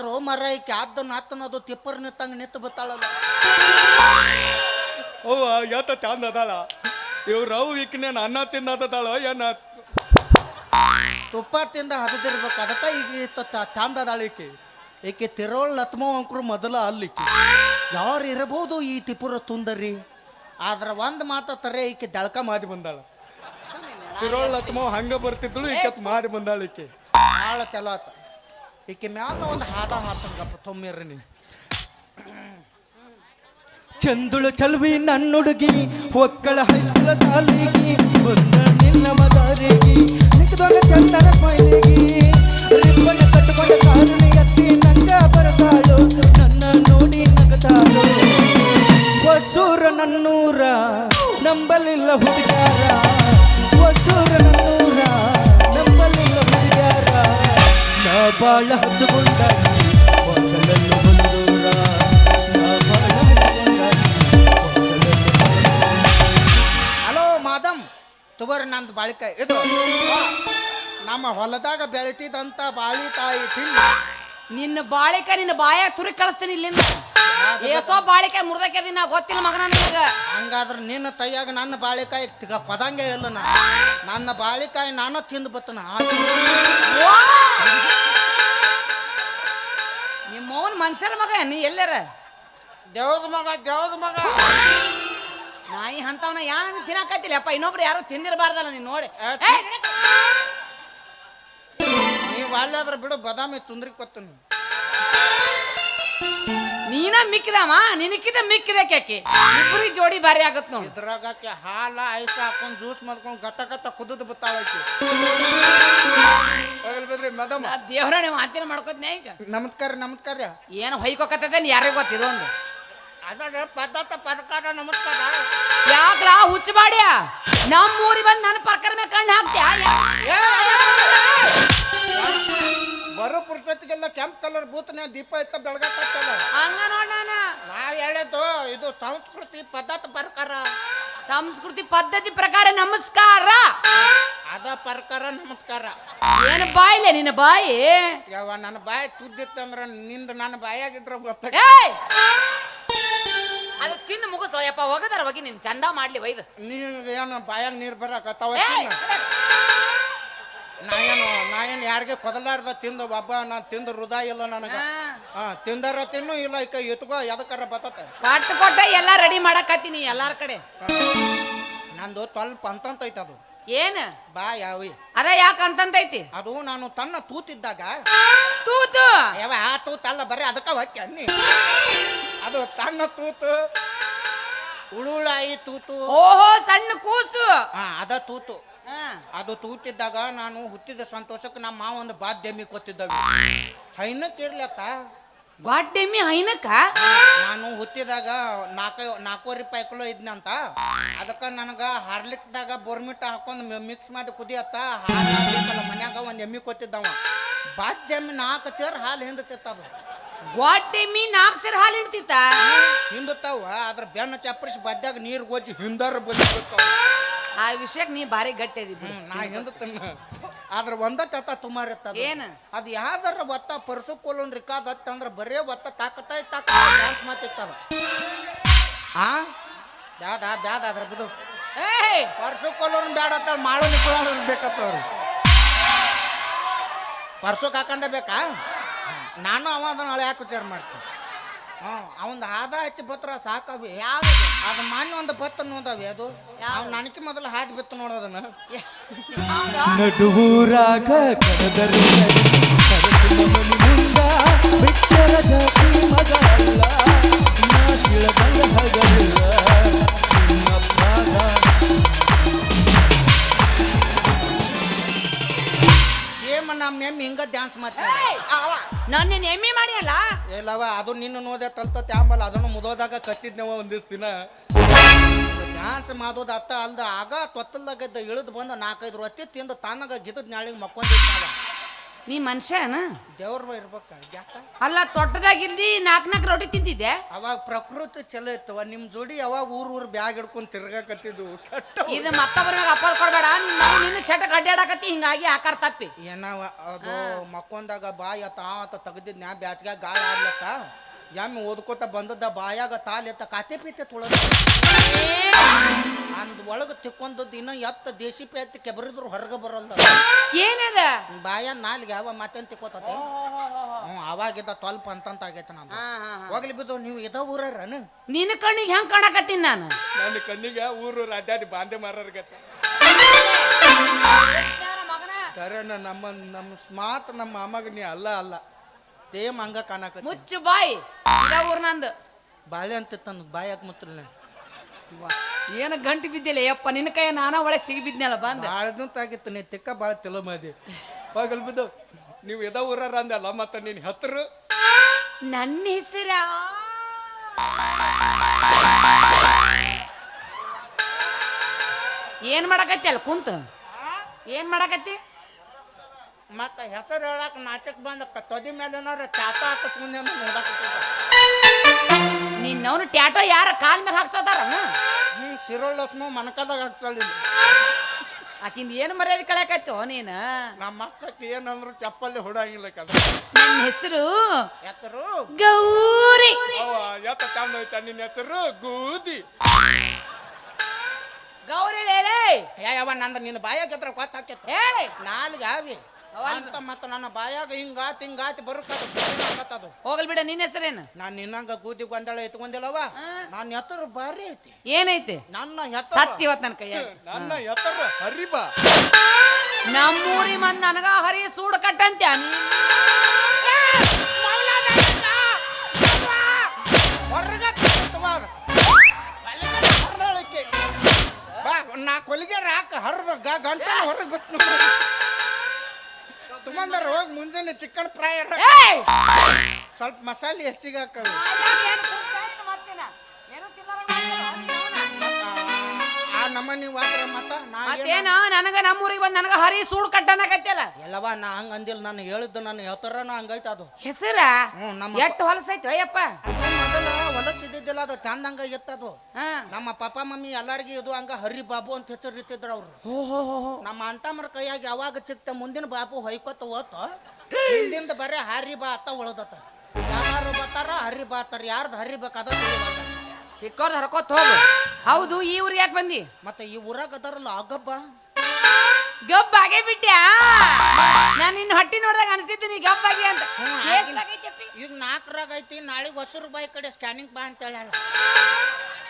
ಯಾರೋ ಮರ ಈಕೆ ಆದ ನಾತನದು ತಿಪ್ಪರ್ ನಿತ್ತಂಗ ನಿತ್ತು ಬತ್ತಾಳಲ್ಲ ಅವ್ವ ಯಾತ ಚಂದ ಅದಾಳ ಇವ್ರು ರವ್ ಈಕಿನೇನು ಅನ್ನ ತಿನ್ನದಾಳ ಏನ ತುಪ್ಪ ತಿಂದ ಹದದಿರ್ಬೇಕು ಅದಕ್ಕ ಈಗ ಚಂದ ಅದಾಳ ಈಕೆ ತಿರೋಳ್ ಲತ್ಮೋ ಅಂಕರು ಮೊದಲ ಅಲ್ಲಿಕ್ಕಿ ಯಾರು ಇರಬಹುದು ಈ ತಿಪುರ ತುಂದರಿ ಆದ್ರ ಒಂದ್ ಮಾತರೆ ಈಕೆ ದಳಕ ಮಾಡಿ ಬಂದಾಳ ತಿರೋಳ್ ಲತ್ಮೋ ಹಂಗ ಬರ್ತಿದ್ಳು ಈಕೆ ಮಾಡಿ ಬಂದಾಳ ಈಕೆ ಭಾಳ ತೆಲಾತ ಈಕೆ ಮ್ಯಾಲ ಒಂದು ಹಾದ ಹಾತಂಗಪ್ಪ ತೊಮ್ಮಿರ್ರಿ ನೀ ಚಂದುಳ ಚಲ್ವಿ ನನ್ನುಡುಗಿ ಒಕ್ಕಳ ಹೈಸ್ಕೂಲ ಸಾಲಿಗಿ ಬಂದ ನಿನ್ನ ಮದಾರಿಗೆ ನಿಂತದೊಂದು ಚಂದನ ಸ್ಮೈಲಿಗಿ ರಿಬ್ಬನ ಕಟ್ಟುಕೊಂಡ ಕಾರುಣಿ ಎತ್ತಿ ನಂಗ ಬರತಾಳು ನನ್ನ ನೋಡಿ ನಗತಾಳು ಹೊಸೂರ ನನ್ನೂರ ನಂಬಲಿಲ್ಲ ಹುಡುಗಾರ ಹೊಸೂರ ನನ್ನೂರ ನಂಬಲಿಲ್ಲ ಹುಡುಗಾರ ನಾ ಬಾಳ ಹಚ್ಚುಕೊಂಡ ಮೊದಲನ್ನು ಬಂದೂರ ಹಲೋ ಮಾದಮ್ ತುಬರ್ ನಂದು ಬಾಳಿಕಾಯಿ ಇದು ನಮ್ಮ ಹೊಲದಾಗ ಬೆಳಿತಿದಂತ ಬಾಳಿ ತಾಯಿ ತಿಂದು ನಿನ್ನ ಬಾಳಿಕಾಯಿ ನಿನ್ನ ಬಾಯಾಗ ತುರಿ ಕಳಿಸ್ತೀನಿ ಇಲ್ಲಿಂದ ಏಸೋ ಬಾಳಿಕಾಯಿ ಮುರ್ದಕ್ಕೆ ನಾ ಗೊತ್ತಿಲ್ಲ ಮಗನ ನನಗ ಹಂಗಾದ್ರೆ ನಿನ್ನ ತೈಯಾಗ ನನ್ನ ಬಾಳಿಕಾಯಿ ಪದಂಗೆ ಇಲ್ಲ ನನ್ನ ಬಾಳಿಕಾಯಿ ನಾನು ತಿಂದು ಬತ್ತನ ನಿಮ್ಮ ಅವನ್ ಮನುಷ್ಯರ ಮಗ ನೀ ಎಲ್ಲರ ದೇವದ ಮಗ ನಾಯಿ ಅಂತವನ ಯಾರು ತಿನ್ನಕತ್ತಿಲ್ಲ ಅಪ್ಪ ಇನ್ನೊಬ್ರು ಯಾರು ತಿಂದಿರಬಾರ್ದಲ್ಲ ನೀನ್ ನೋಡಿ ನೀವು ಅಲ್ಲಾದ್ರ ಬಿಡು ಬದಾಮಿ ಚುಂದ್ರಿ ಕೊತ್ತನು ನೀನ ಮಿಕ್ಕಿದಮ್ಮ ನಿನಕಿದ ಮಿಕ್ಕಿದೆ ಕೇಕಿ ಇಬ್ಬರಿ ಜೋಡಿ ಬಾರಿ ಆಗತ್ ನೋಡಿ ಇದ್ರಾಗಕ್ಕೆ ಹಾಲ ಐಸ್ ಹಾಕೊಂಡ್ ಜ್ಯೂಸ್ ಮಾಡ್ಕೊಂಡ್ ಗತ್ತ ಕುದ್ದು ಬತ್ತಾಳಕಿ ಬಿದ್ರಿ ಮೇಡಮ್ ದೇವ್ರ ನೀವು ಮಾತಿನ ಮಾಡ್ಕೋತೀನಿ ಈಗ ನಮಸ್ಕಾರ ಏನು ಹೊಯ್ಕೋಕತ್ತದ ಯಾರಿಗೂ ಗೊತ್ತಿದೊಂದು ಅದ ಪದ್ಧತ ಪದಕಾರ ನಮಸ್ಕಾರ ಯಾಕ್ಲ ಹುಚ್ಚ ಬಾಡ್ಯ ನಮ್ಮ ಊರಿಗೆ ಬಂದು ನನ್ನ ಪರ್ಕರ ಮೇಲೆ ಕಣ್ಣು ಹಾಕ್ತ್ಯಾ ಬರೋ ಪುರುಷತ್ತಿಗೆಲ್ಲ ಕೆಂಪ್ ಕಲರ್ ಬೂತ್ನ ದೀಪ ಇತ್ತ ಬೆಳಗತ್ತಲ್ಲ ಹಂಗ ನೋಡ ನಾ ಹೇಳಿದ್ದು ಇದು ಸಂಸ್ಕೃತಿ ಪದ್ಧತಿ ಪ್ರಕಾರ ಸಂಸ್ಕೃತಿ ಪದ್ಧತಿ ಪ್ರಕಾರ ನಮಸ್ಕಾರ ಅದ ಪ್ರಕಾರ ನಮಸ್ಕಾರ ಏನು ಬಾಯಿಲೆ ನಿನ್ನ ಬಾಯಿ ಯಾವ ನನ್ನ ಬಾಯಿ ತುದ್ದಿತ್ತಂದ್ರ ನಿಂದ ನನ್ನ ಬಾಯಾಗಿದ್ರ ಗೊತ್ತ ಏಯ್ ಅದು ತಿನ್ನು ಮುಗಿಸೋ ಯಪ್ಪ ಹೋಗದಾರ ಹೋಗಿ ನೀನ್ ಚಂದ ಮಾಡ್ಲಿ ಒಯ್ದು ನೀನ್ ಏನು ಬಾಯಾಗ ನೀರ್ ಬರಾಕತ್ತಾವ ನಾ ಏನು ಯಾರಿಗೆ ಕೊದಲಾರ್ದ ತಿಂದು ಒಬ್ಬ ನಾ ತಿಂದು ಹೃದಯ ಇಲ್ಲ ನನಗ ತಿಂದಾರ ತಿನ್ನು ಇಲ್ಲ ಈಗ ಎತ್ಕೋ ಎದಕ್ಕಾರ ಬತ್ತ ಪಟ್ಟು ಕೊಟ್ಟ ಎಲ್ಲ ರೆಡಿ ಮಾಡಕತ್ತೀನಿ ಎಲ್ಲಾರ ಕಡೆ ನಂದು ಸ್ವಲ್ಪ ಅಂತಂತೈತಿ ಅದು ಏನ್ ಬಾ ಯಾವಿ ಅದ ಯಾಕ ಅಂತಂತೈತಿ ಅದು ನಾನು ತನ್ನ ತೂತಿದ್ದಾಗ ತೂತು ಯಾವ ಆ ತೂತಲ್ಲ ಬರೀ ಅದಕ್ಕ ಹೊಕ್ಕಿ ಅನ್ನಿ ಅದು ತನ್ನ ತೂತು ಉಳುಳಾಯಿ ತೂತು ಓಹೋ ಸಣ್ಣ ಕೂಸು ಅದ ತೂತು ಅದು ತೂತಿದ್ದಾಗ ನಾನು ಹುಟ್ಟಿದ ಸಂತೋಷಕ್ಕೆ ನಮ್ಮ ಮಾವ ಒಂದು ಬಾಧ್ಯಮಿ ಕೊತ್ತಿದ್ದವಿ ಹೈನಕ್ ಇರ್ಲಕ್ಕ ಗ್ವಾಡ್ಡೆಮ್ಮಿ ಹೈನಕ್ಕ ನಾನು ಹುಟ್ಟಿದಾಗ ನಾಲ್ಕೂವರೆ ರೂಪಾಯಿ ಕಿಲೋ ಇದ್ನಂತ ಅದಕ್ಕೆ ನನಗೆ ಹಾರ್ಲಿಕ್ಸ್ದಾಗ ಬೋರ್ಮಿಟ ಹಾಕೊಂಡು ಮಿಕ್ಸ್ ಮಾಡಿ ಕುದಿಯತ್ತ ಹಾಲು ಮನ್ಯಾಗ ಒಂದು ಎಮ್ಮಿ ಕೊತ್ತಿದ್ದವ ಬಾಧ್ಯಮಿ 4 ಚೇರ್ ಹಾಲು ಹಿಂದತಿತ್ತದು ಗ್ವಾಡ್ಡೆಮ್ಮಿ 4 ಸೇರ್ ಹಾಲು ಹಿಡ್ತಿತ್ತ ಹಿಂದತಾವ ಅದ್ರ ಬೆನ್ನ ಚಪ್ಪರಿಸಿ ಬದ್ದಾಗ ನೀರು ಗೊಜ್ಜಿ ಹಿಂದಾರ ಬಂದಿರ್ತಾವ ಆ ವಿಷಯಕ್ಕೆ ನೀ ಬಾರಿ ಗಟ್ಟಿ ಅದಿ ನಾ ಹಿಂದತನ್ನ ಆದ್ರ ಒಂದ ಚಟ ತುಮಾರಿತ್ತ ಏನ ಅದು ಯಾವ್ದಾರ ಒತ್ತ ಪರ್ಸುಕೋಲನ್ ರಿಕಾದ್ ಹತ್ತಂದ್ರ ಬರೇ ಒತ್ತ ತಾಕತಾಯ್ ಡ್ಯಾನ್ಸ್ ಮಾತಿತ್ತದ ಬ್ಯಾದ ಅದ್ರ ಬಿದು ಪರ್ಸುಕೋಲನ್ ಬ್ಯಾಡ ಅಂತ ಮಾಳು ನಿಕ್ಕೊಳ್ಳೋರು ಬೇಕತ್ತವ್ರು ಪರ್ಸುಕ್ ಹಾಕಂದ ಬೇಕಾ ನಾನು ಅವ ಅದನ್ನ ಹಳೆ ಯಾಕೆ ವಿಚಾರ ಮಾಡ್ತೀನಿ ಅವಂದು ಆದ ಹಚ್ಚಿ ಬತ್ರ ಸಾಕವಿ ಯಾವ್ದು ಅದು ಮಾನ್ಯ ಒಂದು ಬತ್ತ ನೋದವಿ ಅದು ಅವ್ನು ನನಗೆ ಮೊದಲು ಹಾದಿ ಬಿತ್ತು ನೋಡೋದನ್ನ ನಡುವೂರಾಗ ಕಡದರು ಮುಂದ ಬಿಟ್ಟರ ಜಾತಿ ಮಗ ಅಲ್ಲ ನಾ ಶಿಳಬಲ್ಲ ಹಗಲಿಲ್ಲ ನಮ್ಮ ಎಮ್ಮಿ ಹಿಂಗ ಡ್ಯಾನ್ಸ್ ಮಾಡ್ತೀನಿ ನಾನು ನಿನ್ನ ಎಮ್ಮೆ ಮಾಡಿ ಅಲ್ಲ ಎಲ್ಲವ ಅದು ನಿನ್ನ ನೋದೆ ತಲ್ತತಿ ಆಂಬಲ್ಲ ಅದನ್ನು ಮುದೋದಾಗ ಕತ್ತಿದ್ನವ ಒಂದಿಷ್ಟು ದಿನ ಡ್ಯಾನ್ಸ್ ಮಾಡೋದು ಅತ್ತ ಅಲ್ದ ಆಗ ತೊತ್ತಲ್ದಾಗ ಇಳಿದು ಬಂದು 4-5 ರೊತ್ತಿ ತಿಂದು ತಾನಾಗ ಗಿದ್ದದ ನಾಳಿಗೆ ಮಕ್ಕೊಂದಿದ್ದಾವ ನೀ ಮನುಷ್ಯನ ದೇವ್ರ ಇರ್ಬೇಕ ಯಾಕ ಅಲ್ಲ ತೊಟ್ಟದಾಗಿಲ್ಲಿ ನಾಲ್ಕು ರೊಟ್ಟಿ ತಿಂತಿದ್ದೆ ಅವಾಗ ಪ್ರಕೃತಿ ಚಲೋ ಇತ್ತವ ನಿಮ್ ಜೋಡಿ ಯಾವಾಗ ಊರ್ ಬ್ಯಾಗ್ ಹಿಡ್ಕೊಂಡ್ ತಿರ್ಗಾಕತ್ತಿದ್ವು ಕೆಟ್ಟ ಇದು ಮತ್ತೊಬ್ಬರ ಮ್ಯಾಗ ಅಪ್ಪ ಕೊಡ್ಬೇಡ ನಿನ್ನ ಚಟಕ್ ಅಡ್ಡಾಡಕತ್ತಿ ಹಿಂಗಾಗಿ ಆಕಾರ ತಪ್ಪಿ ಏನವ ಅದು ಮಕ್ಕೊಂದಾಗ ಬಾಯಿ ಆತ ತೆಗ್ದಿದ್ ನ್ಯಾ ಬ್ಯಾಚ್ಗ ಗಾಳಿ ಆಡ್ಲತ್ತ ಎಮ್ಮೆ ಓದ್ಕೋತ ಬಂದದ್ದ ಬಾಯಾಗ ತಾಲೆತ್ತ ಕಾತೆ ಪೀತೆ ತುಳದ ಅಂದ್ ಒಳಗ ತಿಕ್ಕೊಂದದ್ದು ಇನ್ನ ಎತ್ತ ದೇಶಿ ಪೇತ್ ಕೆಬರಿದ್ರು ಹೊರಗೆ ಬರಲ್ದ ಏನದ ಬಾಯ ನಾಲ್ಗೆ ಅವ ಮತ್ತೇನ್ ತಿಕ್ಕೋತತಿ ಅವಾಗಿದ್ದ ತೊಲ್ಪ ಅಂತಂತ ಆಗೈತೆ ನಾನು ಹೋಗ್ಲಿ ಬಿದ್ದು ನೀವು ಇದ ಊರನ ನಿನ್ನ ಕಣ್ಣಿಗೆ ಹೆಂಗ್ ಕಾಣಕತ್ತೀನಿ ನಾನು ನನ್ನ ಕಣ್ಣಿಗೆ ಊರು ಅಡ್ಡಾಡಿ ಬಾಂಡೆ ಮಾರರ್ಗತ್ತ ಕರೆನ ನಮ್ಮ ಸ್ಮಾತ್ ನಮ್ಮ ಮಾಮಗ ನೀ ಅಲ್ಲ ತೇಮ್ ಹಂಗ ಕಾಣಕತ್ತಿ ಮುಚ್ಚು ಬಾಯಿ ಇದ ಊರ್ ನಂದು ಬಾಳೆ ಅಂತ ತನ್ನ ಬಾಯಾಗ ಮುತ್ತಲ್ಲ ಏನು ಗಂಟು ಬಿದ್ದಿಲ್ಲ ಯಪ್ಪ ನಿನ್ನ ಕೈ ನಾನ ಒಳಗೆ ಸಿಗಿ ಬಿದ್ನಲ್ಲ ಬಂದ ಬಾಳದಂತಾಗಿತ್ತು ನೀ ತಿಕ್ಕ ಬಾಳ ತಿಲೋ ಮಾದಿ ಹೋಗಲ್ ಬಿದ್ದು ನೀವು ಎದ ಊರಾರ ಅಂದಲ್ಲ ಮತ್ತ ನಿನ್ ಹೆಸರು ನನ್ನ ಹೆಸರ ಏನ್ ಮಾಡಕತ್ತಿ ಅಲ್ಲ ಕುಂತ ಏನ್ ಮಾಡಕತ್ತಿ ಮತ್ತ ಹೆಸರು ಹೇಳಕ್ ನಾಟಕ ಬಂದ ತೊದಿ ಮೇಲೆ ಚಾಟ ಹಾಕಿಸ್ಕೊಂಡೆ ನೋಡಕ್ ನಿನ್ನವನು ಟ್ಯಾಟೋ ಯಾರ ಕಾಲ್ ಮ್ಯಾಗ ಹಾಕ್ಸೋದಾರ ಶಿರೋಳ್ಳಸ್ಮ ಮನಕದಾಗ ಹಾಕ್ಸಳಿಲ್ಲ ಆಕಿಂದ ಏನು ಮರ್ಯಾದೆ ಕಳ್ಯಾಕತ್ತೋ ನೀನ ನಮ್ಮ ಮಕ್ಕಳಿಗೆ ಏನಂದ್ರು ಚಪ್ಪಲ್ಲಿ ಹೊಡಂಗಿಲ್ಲ ಕದ ನನ್ನ ಹೆಸರು ಹೆಸರು ಗೌರಿ ಅವ ಎತ್ತ ಚಂದ ಐತ ನಿನ್ನ ಹೆಸರು ಗೂದಿ ಗೌರಿ ಲೇಲೇ ಯಾವ ನಂದ ನಿನ್ನ ಬಾಯಾಗ ಹತ್ರ ಕೊತ್ತ ಹಾಕೈತ ಏಯ್ ನಾಲ್ಗೆ ಆವಿ ಅಂತ ಮತ್ತ ನನ್ನ ಬಾಯಾಗ ಹಿಂಗಾತಿ ಬರುತ್ತದು ಹೋಗಲ್ ಬಿಡ ನಿನ್ನ ಹೆಸರೇನು ನಾನ್ ನಿನ್ನಂಗ ಗೂದಿ ಗೊಂದಳ ಎತ್ಕೊಂದಿಲ್ಲವ ನನ್ನ ಹೆಸರು ಬಾರಿ ಐತಿ ಏನೈತಿ ನನ್ನ ಹೆಸರು ಸತ್ತಿ ಇವತ್ ನನ್ನ ಕೈಯಾಗ ನನ್ನ ಹೆಸರು ಹರಿಬಾ ನಮ್ಮೂರಿ ಮಂದ್ ನನಗ ಹರಿ ಸೂಡ್ ಕಟ್ಟಂತ್ಯ ನಾ ಕೊಲಿಗೆ ರಾಕ ಹರಿದ ಗಂಟೆ ಹೊರಗೆ ಗೊತ್ತು ತುಂಬಂದಾರ ಹೋಗಿ ಮುಂಜಾನೆ ಚಿಕನ್ ಫ್ರೈ ಸ್ವಲ್ಪ ಮಸಾಲೆ ಹೆಚ್ಚಿಗೆ ಹಾಕವು ಆ ನಮ್ಮನಿ ವಾತ್ರ ಮತ್ತ ಮತ್ತೇನ ನನಗ ನಮ್ಮೂರಿಗೆ ಬಂದ್ ನನಗ ಹರಿ ಸೂಡ್ ಕಟ್ಟನಕತ್ತಲ್ಲ ಎಲ್ಲವ ನಾ ಹಂಗ ಅಂದಿಲ್ಲ ನಾನು ಹೇಳಿದ್ದು ನನ್ನ ಹೆಸರನ ಹಂಗೈತ ಅದು ಹೆಸರ ಎಟ್ಟು ಹೊಲಸೈತಿ ಅಯ್ಯಪ್ಪ ಮೊದಲ ಹೊಲಸಿದ್ದಿದ್ದಿಲ್ಲ ಅದು ಚಂದಂಗ ಇತ್ತದು ಹಾ ನಮ್ಮ ಪಾಪ ಮಮ್ಮಿ ಎಲ್ಲಾರ್ಗಿ ಇದು ಹಂಗ ಹರಿ ಬಾಬು ಅಂತ ಹೆಸರು ಇರ್ತಿದ್ರು ಅವ್ರು ನಮ್ಮ ಅಂತಮ್ಮರ ಕೈಯಾಗ ಯಾವಾಗ ಸಿಕ್ತ ಮುಂದಿನ ಬಾಬು ಹೊಯ್ಕೊತ ಓತ ಹಿಂದಿಂದ ಬರೀ ಹರಿ ಬಾ ಅತ್ತ ಉಳದತ್ತ ಯಾರು ಬರ್ತಾರ ಹರಿ ಬಾತಾರ ಯಾರ್ದು ಹರಿ ಬೇಕಾದ ಸಿಕ್ಕೋರ್ದು ಹರ್ಕೋತ್ ಹೋಗು ಹೌದು ಈ ಊರಿಗೆ ಯಾಕೆ ಬಂದಿ ಮತ್ತೆ ಈ ಊರಾಗ ಅದಾರಲ್ಲ ಆಗಬ್ಬ ಗಬ್ಬ ಆಗೇ ಬಿಟ್ಟ್ಯಾ ನಾನು ನಿನ್ನ ಹೊಟ್ಟಿ ನೋಡ್ದಾಗ ಅನ್ಸಿದ್ದೀನಿ ಗಬ್ಬ ಆಗಿ ಅಂತ ಈಗ 4ರಾಗ ಐತಿ ನಾಳೆಗೆ ಹೊಸರು ಬಾಯಿ ಕಡೆ ಸ್ಕ್ಯಾನಿಂಗ್ ಬಾ ಅಂತ ಹೇಳ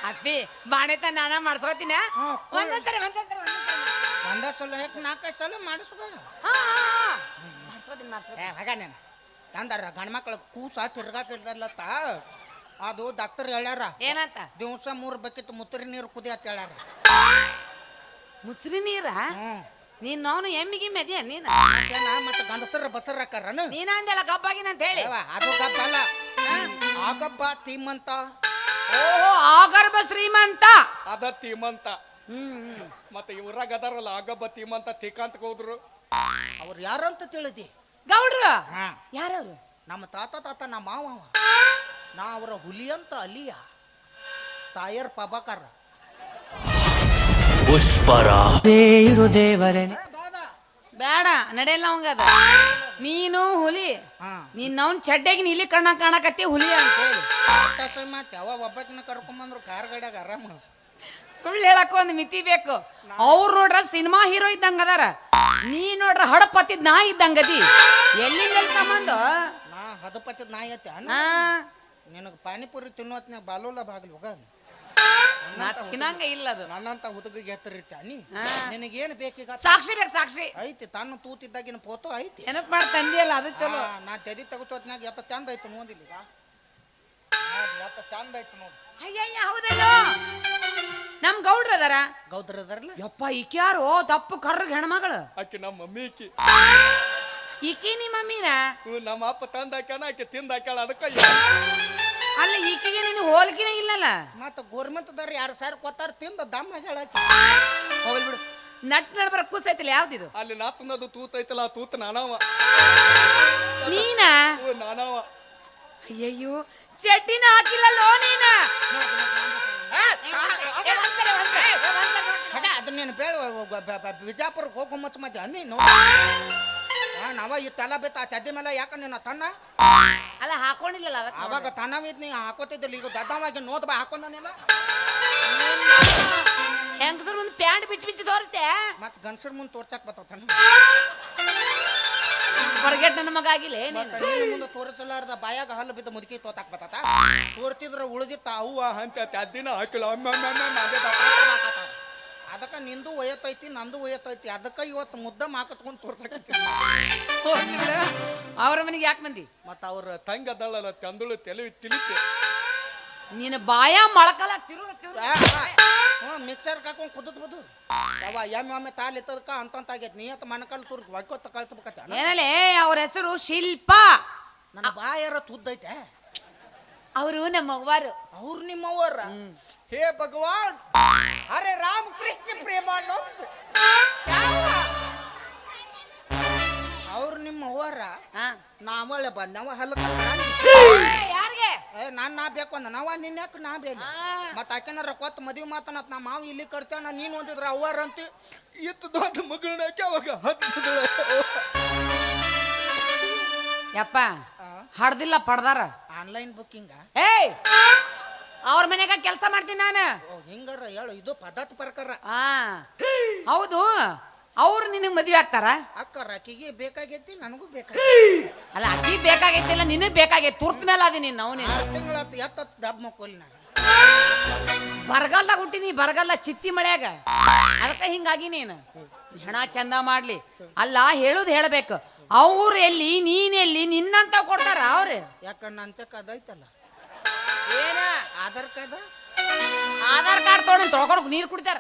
ಅಪ್ಪಿ ಬಾಣೆತ ನಾನ ಮಾಡ್ಸ್ಕೊತೀನ ಒಂದೊಂದ್ಸರಿ ಒಂದ ಸಲ ಯಾಕೆ 4-5 ಸಲ ಮಾಡಿಸ್ಬೋ ಮಾಡ್ಸ್ಕೊತೀನಿ ಹಾಗ ನೀನು ಅಂದಾರ ಗಂಡ್ಮಕ್ಳು ಕೂಸ ತಿರ್ಗಾಕಿರ್ದಲ್ಲತ್ತ ಅದು ಡಾಕ್ಟರ್ ಹೇಳ್ಯಾರ ಏನಂತ ದಿವಸ 3 ಬಕೆಟ್ ಮುತ್ತರಿ ನೀರು ಕುದಿ ಅಂತ ಹೇಳ್ಯಾರ ಮುಸ್ರಿ ನೀರ ನೀನ್ ಅವನು ಎಮ್ಮಿಗೆ ಮೆದಿಯ ನೀನ ಮತ್ತೆ ಗಂಡಸರ ಬಸರ್ ಹಾಕಾರನು ನೀನ ಅಂದೆಲ್ಲ ಗಬ್ಬಾಗಿನ ಅಂತ ಹೇಳಿ ಅದು ಗಬ್ಬ ಅಲ್ಲ ಆಗಬ್ಬ ತೀಮಂತ ಓಹೋ ಆಗರ್ಭ ಶ್ರೀಮಂತ ಅದ ತೀಮಂತ ಮತ್ತೆ ಇವ್ರಾಗ ಅದಾರಲ್ಲ ಆಗಬ್ಬ ತೀಮಂತ ತಿಕ್ಕಂತ ಹೋದ್ರು ಅವ್ರು ಯಾರಂತ ತಿಳಿದಿ ಗೌಡ್ರು ಹಾ ಯಾರವ್ರು ನಮ್ಮ ತಾತ ನಮ್ಮ ಮಾವ ನಾ ಅವರ ಹುಲಿ ಅಂತ ಅಲಿಯ ತಾಯರ್ ಪಬಾಕರ್ ಇರು ದೇವರೇ ಬೇಡ ನಡೆಯಲ್ಲ ಅವಂಗ ಅದ ನೀನು ಹುಲಿ ಹಾ ನೀನ್ ಚಡ್ಡೆಗೆ ನೀಲಿ ಕಣ್ಣ ಕಾಣಕತ್ತಿ ಹುಲಿ ಅಂತ ಹೇಳಿ ಮತ್ತೆ ಅವ ಒಬ್ಬಕಿನ ಕರ್ಕೊಂಬಂದ್ರು ಕಾರ್ ಗಾಡ್ಯಾಗ ಆರಾಮ ಸುಳ್ಳು ಹೇಳಕ್ಕ ಒಂದು ಮಿತಿ ಬೇಕು ಅವ್ರು ನೋಡ್ರ ಸಿನಿಮಾ ಹೀರೋ ಇದ್ದಂಗ ಅದಾರ ನೀ ನೋಡ್ರ ಹಡಪತ್ತಿದ್ ನಾ ಇದ್ದಂಗದಿ ಎಲ್ಲಿಂದ ಸಂಬಂಧ ನಾ ಹದಪತ್ತದ ನಾಯಿ ಐತೆ ಅಣ್ಣ ಹಾ ನಿನಗೆ ಪಾನಿಪುರಿ ತಿನ್ನೋತ್ನಾಗ ಬಾಲೋಲ ಬಾಗ್ಲಿ ಹೋಗ ತಿನ್ನಂಗ ಇಲ್ಲ ಅದು ನನ್ನಂತ ಹುಡುಗಿಗೆ ಎತ್ತರಿತ್ತ ನೀ ಹಾ. ನಿನಗೇನು ಬೇಕೀಗ ಸಾಕ್ಷಿ ಬೇಕು ಸಾಕ್ಷಿ ಐತಿ ತಾನು ತೂತಿದ್ದಾಗಿನ ಫೋಟೋ ಐತಿ ನೆನಪು ಮಾಡಿ ತಂದಿಯಲ್ಲ ಅದು ಚಲೋ ನಾ ತೆದಿ ತಗೋತ್ನಾಗ ಎತ್ತ ಚಂದ ಐತಿ ನೋಡಿಲ್ಲ ಈಗ ಎತ್ತ ಚಂದ ಐತಿ ನೋಡಿ ಅಯ್ಯಯ್ಯ ಹೌದಲ್ಲ ನಮ್ ಗೌಡ್ರ ಅದಾರ ಗೌದ್ರ ಅದಾರಲ್ಲ ಯಪ್ಪ ಈಕ್ಯಾರು ದಪ್ಪ ಕರ್ರಗ್ ಹೆಣ್ಮಗಳು ಆಕಿ ನಮ್ಮ ಮಮ್ಮಿ ಆಕಿ ಈಕಿ ನಿಮ್ಮ ಮಮ್ಮಿನ ನಮ್ಮ ಅಪ್ಪ ತಂದ ಹಾಕ್ಯಾನ ಆಕಿ ತಿಂದ ಹಾಕ್ಯಾಳ ಅದಕ್ಕ ಅಲ್ಲ ಈಕಿಗೆ ನಿನ್ ಹೋಲಿಕೆನೇ ಇಲ್ಲಲ್ಲ ಮತ್ತ ಗೋರ್ಮೆಂಟ್ದಾರ 2,000 ಕೊತ್ತಾರ ತಿಂದ ದಮ್ಮ ಹೇಳಾಕಿ ಹೋಗ್ಲಿ ಬಿಡು ನಟ್ ನಡ್ಬರ ಕೂಸೈತಿಲ್ಲ ಯಾವ್ದಿದು ಅಲ್ಲಿ ನಾ ತಿನ್ನೋದು ತೂತ್ ಐತಲ್ಲ ಆ ತೂತ್ ನಾನವ ಅಯ್ಯಯ್ಯೋ ಚಡ್ಡಿನ ಹಾಕಿಲ್ಲಲ್ಲೋ ನೀನ ಅದನ್ನ ನೀನು ಬೇಡ ಬಿಜಾಪುರಕ್ಕೆ ಹೋಗೋ ಮುಚ್ಚ ಮಧ್ಯ ನೀನು ನಾವ ಈ ತಲ ಬೇತ ಚದ್ದಿ ಮೇಲೆ ಯಾಕ ನೀನು ತನ್ನ ಅಲ್ಲ ಹಾಕೊಂಡಿಲ್ಲಲ್ಲ ಅವಾಗ ತನವಿದ್ ನೀ ಹಾಕೋತಿದ್ದಿಲ್ಲ ಈಗ ದದ್ದವಾಗಿ ನೋದ್ ಬಾ ಹಾಕೊಂಡನಿಲ್ಲ ಹೆಂಗಸರ್ ಮುಂದೆ ಪ್ಯಾಂಟ್ ಬಿಚ್ಚಿ ಬಿಚ್ಚಿ ತೋರಿಸ್ದೆ ಮತ್ ಗನ್ಸರ್ ಮುಂದೆ ತೋರ್ಸಕ್ ಬತ್ತಾನ ಹೊರಗೆಟ್ ನನ್ನ ಮಗ ಆಗಿಲ್ಲ ನೀನು ಮುಂದೆ ತೋರಿಸಲಾರ್ದ ಬಾಯಾಗ ಹಲ್ಲು ಬಿದ್ದು ಮುದುಕಿ ತೋತಾಕ್ ಬತ್ತ ತೋರ್ತಿದ್ರ ಉಳಿದಿತ್ತ ಅವ್ವ ಅಂತ ತದ್ದಿನ ಹಾಕಿಲ್ಲ ಅದಕ್ಕ ನಿಂದು ಒಯ್ಯತೈತಿ ನಂದು ಒಯ್ಯತೈತಿ ಅದಕ್ಕ ಇವತ್ತು ಮುದ್ದ ಮಾಕತ್ಕೊಂಡ್ ತೋರ್ಸಕತ್ತೀನಿ ಅವ್ರ ಮನೆಗೆ ಯಾಕೆ ಮಂದಿ ಮತ್ತ ಅವ್ರ ತಂಗಿ ಅದಳಲ್ಲ ತಂದಳು ತೆಲಿ ತಿಳಿತೆ ನೀನು ಬಾಯ ಮೊಳಕಲ ಮಿಕ್ಸರ್ ಹಾಕೊಂಡ್ ಕುದದ್ ಬದು ಅವ ಎಮ್ಮೆ ತಾಲ್ ಎತ್ತದಕ್ಕ ಅಂತ ಆಗೈತಿ ನೀಯತ್ ಮನಕಲ್ ತುರ್ಕ್ ಒಯ್ಕೋತ ಕಳ್ತಬೇಕತ್ತ ಏನಲ್ಲೇ ಅವ್ರ ಹೆಸರು ಶಿಲ್ಪ ನನ್ನ ಬಾಯಾರ ತುದ್ದೈತೆ ಅವರು ನಮ್ಮ ಅವ್ವಾರು ಅವ್ರು ನಿಮ್ಮವ್ವರ ಹೇ ಭಗವಾನ್ ಅರೆ ರಾಮ ಕೃಷ್ಣ ಪ್ರೇಮಾನಂದ ಅವ್ರು ನಿಮ್ಮ ಅವ್ವರ ನಾವಳೆ ಬಂದವ ಹಲ್ಲ ಯಾರಿಗೆ ನಾನ್ ನಾ ಬೇಕು ಅಂದ ನಾವ ನಿನ್ಯಾಕ ನಾ ಬೇಡ ಮತ್ತ ಆಕೆನಾರ ಕೊತ್ತ ಮದ್ವಿ ಮಾತನತ್ ನಾ ಮಾವ ಇಲ್ಲಿ ಕರ್ತಾನ ನೀನ್ ಒಂದಿದ್ರ ಅವ್ವಾರ ಅಂತ ಇತ್ತು ದೊಡ್ಡ ಮಗಳನ್ನ ಅವಾಗ ಯಪ್ಪ ಹಡ್ದಿಲ್ಲ ಪಡ್ದಾರ ಆನ್ಲೈನ್ ಬುಕ್ಕಿಂಗ ಏಯ್ ಅವ್ರ ಮನೆಗ ಕೆಲಸ ಮಾಡ್ತೀನಿ ನಾನು ಹಿಂಗಾರ ಹೇಳು ಇದು ಪದ್ಧತಿ ಪ್ರಕಾರ ಹೌದು ಅವ್ರು ನಿನಗ್ ಮದ್ವೆ ಆಗ್ತಾರ ಅಕ್ಕ ಆಕಿಗೆ ಬೇಕಾಗೈತಿ ನನಗೂ ಅಲ್ಲ ಅಕ್ಕಿ ಬೇಕಾಗೈತಿಲ್ಲ ನಿನಗ್ ಬೇಕಾಗೈತಿ ತುರ್ತ ಮೇಲೆ ಅದಿ ನೀನ್ ನಾವು 6 ತಿಂಗಳಾತು ಎತ್ತ ದಬ್ ಮಕ್ಕೋಲಿ ನಾ ಬರಗಾಲ್ದಾಗ ಹುಟ್ಟಿನಿ ಬರಗಾಲ ಚಿತ್ತಿ ಮಳ್ಯಾಗ ಅದಕ್ಕ ಹಿಂಗಾಗಿ ನೀನು ಹೆಣ ಚಂದ ಮಾಡ್ಲಿ ಅಲ್ಲ ಹೇಳುದು ಹೇಳ್ಬೇಕು ಅವ್ರು ಎಲ್ಲಿ ನೀನ್ ಎಲ್ಲಿ ನಿನ್ನಂತ ಕೊಡ್ತಾರ ಅವ್ರು ಯಾಕಣ್ಣ ಅಂತ ಕದೈತಲ್ಲ ಏನ ಆಧಾರ್ ಕಾರ್ಡ್ ತೊಳ್ಕೊಂಡು ನೀರ್ ಕುಡಿತಾರ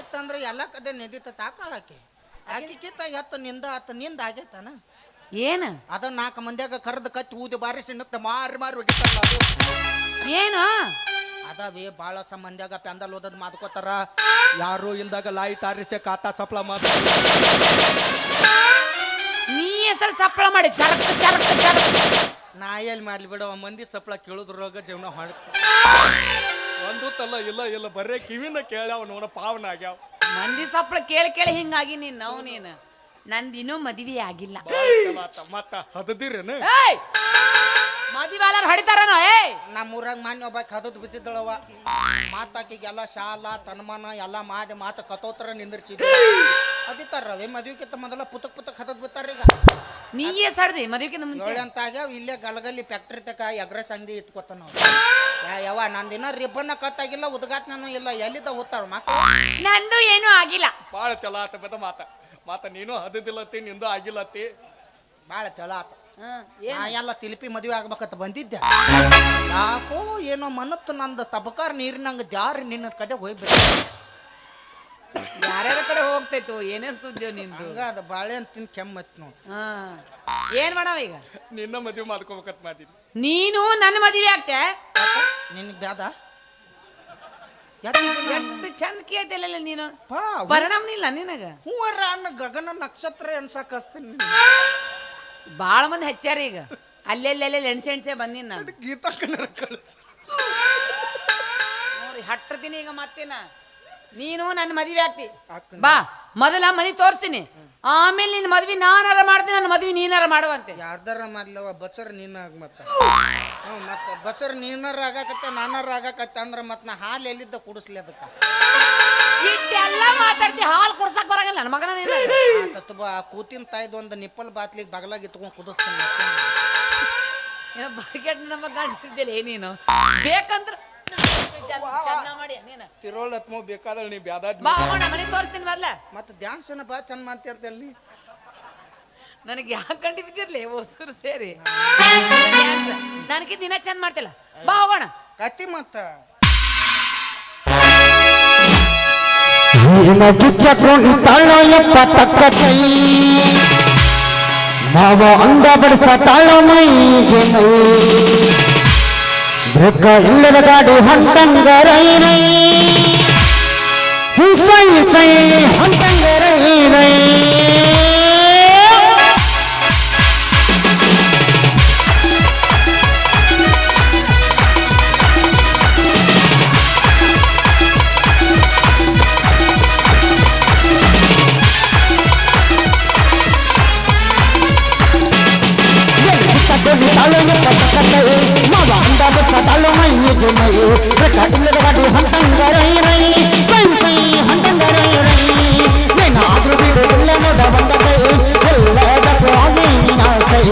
ಇತ್ತಂದ್ರೆ ಎಲ್ಲ ಕದೆ ನೆದಿತ ತಾಕಾಳಾಕಿ ಆಕಿಕಿತ್ತ ಎತ್ತ ನಿಂದ ಆತ ನಿಂದ ಆಗೈತಾನ ಏನ ಅದ 4 ಮಂದಿಯಾಗ ಕರ್ದ ಕತ್ತಿ ಊದಿ ಬಾರಿಸಿ ನಿತ್ತ ಮಾರಿ ಹೋಗಿತ್ತಲ್ಲ ಅದು ಏನು ಅದವೇ ಬಾಳ ಮಂದ್ಯಾಗ ಪೆಂದಲ್ ಓದದ್ ಮಾದ್ಕೋತಾರ ಯಾರು ಇಲ್ದಾಗ ಲಾಯಿ ತಾರಿಸೆ ಕಾತಾ ಚಪ್ಲ ಮಾತ ನೀ ಹೆಸರು ಸಪ್ಪಳ ಮಾಡಿ ಚರಕ್ ಚರಕ್ ಚರಕ್ ನಾ ಎಲ್ಲಿ ಮಾಡ್ಲಿ ಬಿಡವ ಮಂದಿ ಸಪ್ಳ ಕೇಳುದ್ರಾಗ ಜೀವನ ಹಾಡು ಒಂದು ತಲ್ಲ ಇಲ್ಲ ಬರೇ ಕಿವಿನ ಕೇಳ್ಯಾವ ನೋಡ ಪಾವನ ಆಗ್ಯಾವ ಮಂದಿ ಸಪ್ಪಳ ಕೇಳಿ ಹಿಂಗಾಗಿ ನೀನು ನಂದಿನ್ನೂ ಮದುವೆ ಆಗಿಲ್ಲ ಮತ್ತ ಹದದಿರೇನು ಮದುವೆ ಎಲ್ಲಾರು ಹೊಡಿತಾರನೋ ನಮ್ಮೂರಾಗ ಮಾನ್ಯ ಒಬ್ಬ ಕದದ್ ಬಿದ್ದಿದ್ದಳವ ಮಾತಾಕಿಗೆಲ್ಲ ಶಾಲ ತನ್ಮಾನ ಎಲ್ಲ ಮಾತ ಕತೋತ್ರ ನಿಂದಿರ್ಸಿದ್ವಿ ಅದಿತ್ತಾರ ರವಿ ಮದ್ವಿಕಿಂತ ಮೊದಲ ಪುತಕ್ ಹದದ್ ಬಿತ್ತಾರ ಈಗ ನೀಯೇ ಸಡ್ದಿ ಮದುವೆಗಿಂತ ಮುಂಚೆ ಅಂತ ಆಗ್ಯಾವ ಇಲ್ಲೇ ಗಲಗಲ್ಲಿ ಫ್ಯಾಕ್ಟ್ರಿ ತಕ ಎಗ್ರೆಸ್ ಅಂಗಡಿ ಇಟ್ಕೋತ ನಾವು ಯಾವ ನಂದಿನ ರಿಬ್ಬನ್ನ ಕತ್ತಾಗಿಲ್ಲ ಉದ್ಘಾಟನೂ ಇಲ್ಲ ಎಲ್ಲಿದ್ದ ಹೋಗ್ತಾರ ಮಕ್ಕಳು ನಂದು ಏನೂ ಆಗಿಲ್ಲ ಬಾಳ ಚಲೋ ಆತ ಬದ ಮಾತ ನೀನು ಹದದಿಲ್ಲತ್ತಿ ನಿಂದು ಆಗಿಲ್ಲತ್ತಿ ಬಾಳ ಚಲೋ ಆತ ನಾ ಎಲ್ಲ ತಿಲಿಪಿ ಮದುವೆ ಆಗ್ಬೇಕಂತ ಬಂದಿದ್ದೆ ಯಾಕೋ ಏನೋ ಮನತ್ತು ನಂದು ತಬಕಾರ್ ನೀರಿನಂಗ ಜಾರಿ ನಿನ್ನ ಕಡೆ ಹೋಗ್ಬೇಕು ಯಾರ್ಯಾರ ಕಡೆ ಹೋಗ್ತೈತು ಏನೇನ್ ಸುದ್ದಿ ನಿಂದು ಹಂಗ ಅದ ಬಾಳೆ ಅಂತ ತಿನ್ ಕೆಮ್ಮತ್ ನೋಡ್ ಏನ್ ಮಾಡವ ಈಗ ನಿನ್ನ ಮದುವೆ ಮಾಡ್ಕೋಬೇಕಂತ ಮಾಡಿದ್ನಿ ನೀನು ನನ್ನ ಮದುವೆ ಆಗ್ತೆ ನಿನಗ್ ಬ್ಯಾದ ಎಷ್ಟು ಚಂದ ಕೇಳ್ತಿಲ್ಲ ನೀನು ಪರಿಣಾಮ ಇಲ್ಲ ನಿನಗ ಹೂವರ ಅನ್ನ ಗಗನ ನಕ್ಷತ್ರ ಅನ್ಸಕ್ ಹಸ್ತೀನಿ ಬಾಳ ಮಂದಿ ಹಚ್ಚಾರ ಈಗ ಅಲ್ಲೆಲ್ಲೆಲ್ಲೆ ಎಣ್ಸೆ ಬಂದಿನ ನಾನು ಗೀತಾ ಕನ್ನಡ ಕಳಿಸ್ ನೋಡಿ ಹಟ್ಟತೀನಿ ಈಗ ಮತ್ತೇನ ನೀನು ನನ್ನ ಮದುವೆ ಆಗ್ತಿ ಬಾ ಮೊದಲ ಮನಿ ತೋರಿಸ್ತೀನಿ ಆಮೇಲೆ ನಿನ್ನ ಮದ್ವಿ ನಾನಾರ ಮಾಡ್ತೀನಿ ನನ್ನ ಮದ್ವಿ ನೀನಾರ ಮಾಡುವಂತೆ ಯಾರ್ದಾರ ಮಾಡ್ಲವ ಬಸರ್ ನೀನ ಆಗ ಮತ್ತ ಬಸರ್ ನೀನಾರ ಆಗಾಕತ್ತೆ ನಾನಾರ ಆಗಾಕತ್ತೆ ಅಂದ್ರ ಮತ್ ನಾ ಹಾಲು ಎಲ್ಲಿದ್ದ ಕುಡಿಸ್ಲಿ ಅದಕ್ಕ ಇಷ್ಟೆಲ್ಲ ಮಾತಾಡ್ತಿ ಹಾಲು ಕುಡ್ಸಕ್ ಬರಂಗಿಲ್ಲ ನನ್ನ ಮಗನ ನೀನು ಕೂತಿನ ತಾಯ್ದು ಒಂದು ನಿಪ್ಪಲ್ ಬಾತ್ಲಿಗೆ ಬಗಲಾಗಿ ಇಟ್ಕೊಂಡ್ ಕುದಿಸ್ತೀನಿ ಏನೋ ಬರ್ಗೆಟ್ ನಮ್ಮ ಗಂಟಿದ್ದಿಲ್ಲ ನೀನು ಬೇಕಂದ್ರ ಚಂದ ಮಾಡಿ ನೀನು ತಿರೋಳ್ ಹತ್ಮೋ ಬೇಕಾದಳ ನೀ ಬ್ಯಾದಾದ್ ಬಾ ಹೋಗೋಣ ಮನೆ ತೋರಿಸ್ತೀನಿ ಬರ್ಲ ಮತ್ತೆ ಡ್ಯಾನ್ಸನ ಬಾ ಚಂದ ಮಾತಾಡ್ತಲ್ಲಿ ನನಗೆ ಯಾಕೆ ಗಂಟಿ ಬಿದ್ದಿರ್ಲಿ ಹೊಸರು ಸೇರಿ ನನಗೆ ದಿನ ಚಂದ ಮಾಡ್ತಿಲ್ಲ ಬಾ ಹೋಗೋಣ ಕತ್ತಿ ಮತ್ತ ತಾಳೋ ಎಪ್ಪ ತಕ್ಕ ಕೈ ಮಾವ ಅಂಡ ಬಡಿಸ ತಾಳೋ ಮೈಗೆ ಮೈ ಬೃಕ್ಕ ಇಲ್ಲದ ಗಾಡಿ ಹೊಂಟಂಗರೈ ಸೈ ಸೈ ಹೊಂಟಂಗರೈ ಕೊಡಿ ತಾಳು ಪಕ್ಕೈ ಮಗ ಅಂದ ಬಿಟ್ಟ ತಾಳು ಮೈಗೆ ಮೈ ಬೆಟ್ಟ ಇಲ್ಲದ ಗಾಡಿ ಹಂಟಂಗರೈ ರೈ ಸೈ ಸೈ ಹಂಟಂಗರೈ ರೈ ಏನಾದ್ರೂ ಬಿಡು ಇಲ್ಲ ನೋಡ ಬಂದ ಕೈ ಎಲ್ಲದಕ್ಕೂ ಆಗಿ ನೀನಾಸೈ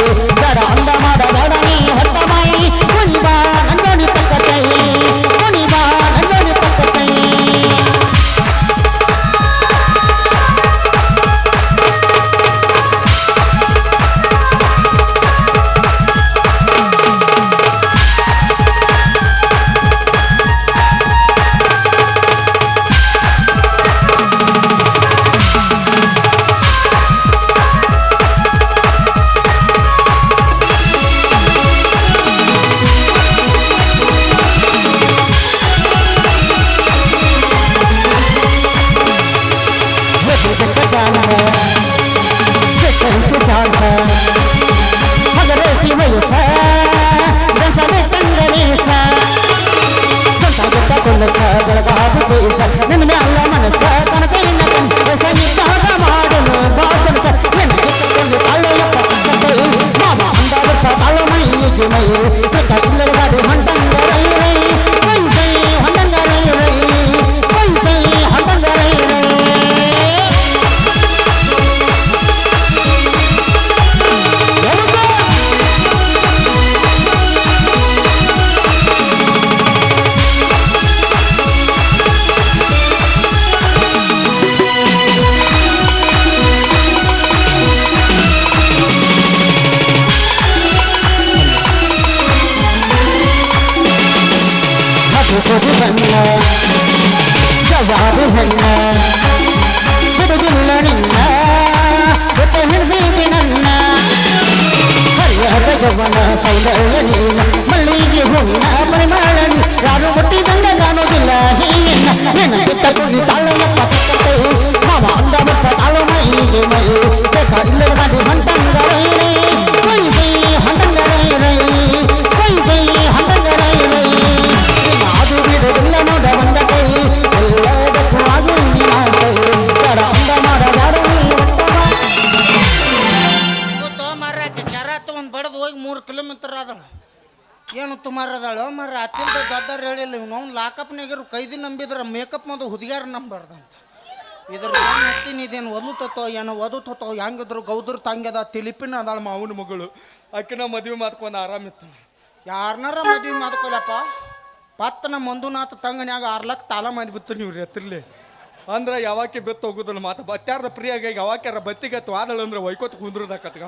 ಜಡ ಅಂದ ಮಾಡ ಬೇಡ ನೀ ಹೊತ್ತ ಮೈ ಕುಣಿಬಾ ನಂಜೋಡಿ ಪಕ್ಕೈ ಕುಣಿಬಾ ನಂಜೋಡಿ ಪಕ್ಕೈ ಜವಾಬು ಹೆಣ್ಣ ಹುಡುಗಿಲ್ಲ ನಿನ್ನ ಜೊತೆ ಹಿಡಿದೀವಿ ನನ್ನ ಹರಿಯಾದ ಜವನ ಸೌಂದರ್ಯ ನೀನ ಮಲ್ಲಿಗೆ ಹೂವಿನ ಪರಿಮಳ ಯಾರು ಮುಟ್ಟಿದಂಗ ಕಾಣೋದಿಲ್ಲ ಹೀಗೆನ್ನ ನಿನಗೆ ತಗೊಂಡು ತಾಳಪ್ಪ ಪಕ್ಕೈ ಮಾವ ಅಂದ ಬಿಟ್ಟ ತಾಳು ಮೈಗೆ ಮೈ ಬೇಕ ಇಲ್ಲದ ಗಾಡಿ ಹಂಟಂಗರೈ ರೈ ಸೈ ಸೈ ಹಂಟಂಗರೈ ರೈ ಸೈ ಸೈ ಹಂಟಂಗರೈ ರೈ ಅದು ಬಿಡುವುದಿಲ್ಲ ನೋಡ ಬಂದ ಕೈ ಎಲ್ಲದಕ್ಕೂ ಆಗಿ ನೀನಾಸೈ ಜಡ ಅಂದ ಮಾಡ ಬೇಡ ನೀ ಗೊತ್ತೋ ಮಾರಾಕೆ ಚರಾತ ಒಂದು ಬಡದು ಹೋಗಿ 3 ಕಿಲೋಮೀಟರ್ ಅದಳ ಏನು ತುಮಾರದಾಳು ಮರ ಅತ್ಯಂತ ದೊಡ್ಡವ್ರು ಹೇಳಿಲ್ಲ ಇವ್ನು ಅವ್ನು ಲಾಕಪ್ನಾಗಿರು ಕೈದಿ ನಂಬಿದ್ರೆ ಮೇಕಪ್ ಮಾಡು ಹುಡುಗ್ಯಾರ ನಂಬಾರ್ದಂತ ಇದ್ರ ಹತ್ತೀನಿ ಇದೇನು ಒದುತತ್ತೋ ಏನೋ ಒದುತತ್ತೋ ಹೆಂಗಿದ್ರು ಗೌದ್ರ ತಂಗ್ಯದ ತಿಲಿಪಿನ ಅದಾಳ ಮಾವನ ಮಗಳು ಅಕ್ಕಿನ ಮದುವೆ ಮಾಡ್ಕೊಂಡು ಆರಾಮಿತ್ತು. ಯಾರನ್ನಾರ ಮದುವೆ ಮಾಡ್ಕೊಲಪ್ಪ ಪತ್ತನ ಮಂದುನಾಥ ತಂಗನ್ಯಾಗ 6 ಲಕ್ಷ ತಾಲ ಮಾಡಿಬಿತ್ತು ನೀವು ಎತ್ತರ್ಲಿ ಅಂದ್ರೆ ಯಾವಾಕೆ ಬೆತ್ತು ಹೋಗುದಿಲ್ಲ ಮಾತು ಬತ್ಯಾರ್ದ ಪ್ರಿಯಾಗಿ ಯಾವಾಕ್ಯಾರ ಬತ್ತಿಗತ್ತು ಆದಳು ಅಂದ್ರೆ ಒಯ್ಕೋತ ಕುಂದ್ರದಾಕತ್ಗ